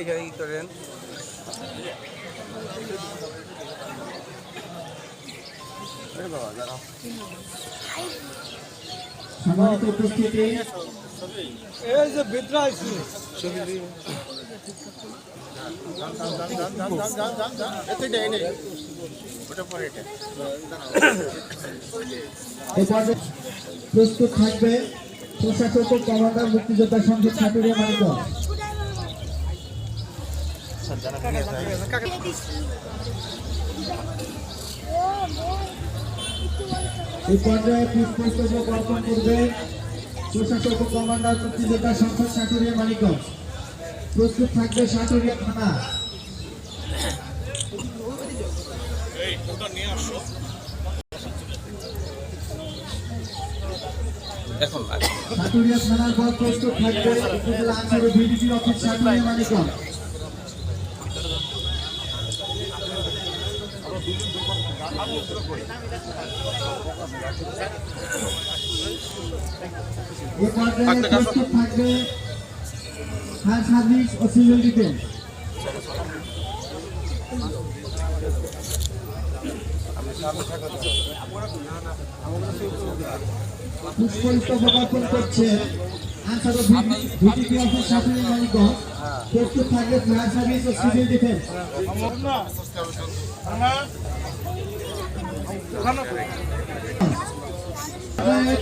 এখানে কি করেন? সম্মানিত উপস্থিতি, এই যে বিদ্রা আইছি এই পর্যায়ে প্রস্তুত থাকবে প্রশাসক ও কমান্ডার মুক্তিযোদ্ধা সংসদ ছাত্রীরা মানিক। এই পর্যায়ে পুষ্পস্তবক অর্পণ করবে প্রশাসক ও কমান্ডার মুক্তিযোদ্ধা সংসদ ছাত্রীরা মানিক। প্রস্তুত থাকবে সাটুরিয়া থানা। সাটুরিয়া থানার পর প্রস্তুত থাকবে উপজেলা আঞ্চলিক বিডিপি অফিস সাটুরিয়া মানিকগঞ্জ। এই পর্যায়ে প্রস্তুত থাকবে ফায়ার সার্ভিস ও সিভিল ডিফেন্স। পুষ্পস্তবক অর্পণ করছে আনসারুল ভিডিপি অফিস সাটুরিয়া মানিকগঞ্জ। প্রস্তুত থাকবে ফায়ার সার্ভিস ও সিভিল ডিফেন্স।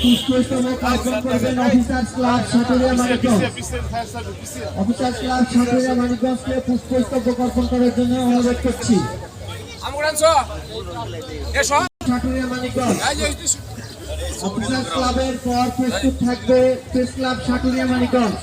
পুষ্পস্তবক অর্পণ করবেন officers club Saturia Manikganj. Officers club Saturia মানিকগঞ্জকে পুষ্পস্তবক অর্পণ করার জন্য অনুরোধ করছি। সাটুরিয়া মানিকগঞ্জ অফিসার্স ক্লাবের পর প্রস্তুত থাকবে প্রেস ক্লাব সাটুরিয়া মানিকগঞ্জ।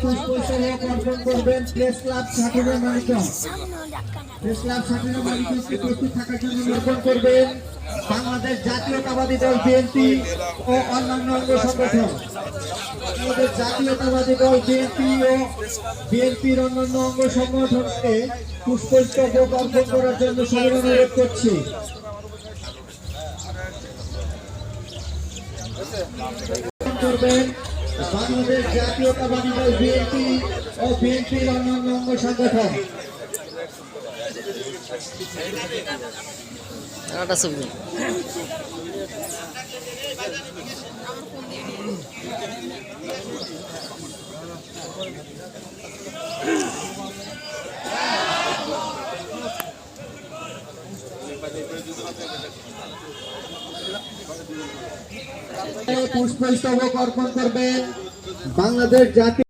পুষ্পস্তবক অর্পণ করবেন press club Saturia Manikganj. Press club Saturia মানিকগঞ্জকে প্রস্তুত থাকার জন্য অর্পণ করবেন বাংলাদেশ জাতীয়তাবাদী দল বিএনপি ও অন্যান্য অঙ্গ সংগঠন। আমাদের জাতীয়তাবাদী দল বিএনপি ও বিএনপির অন্যান্য অঙ্গ সংগঠনকে পুষ্পস্তবক অর্পণ করার জন্য সবাই অনুরোধ করছি। করবেন বাংলাদেশ জাতীয়তাবাদী দল বিএনপি ও বিএনপির অন্যান্য অঙ্গ সংগঠন। পুষ্পস্তবক অর্পণ করবেন বাংলাদেশ জাতীয়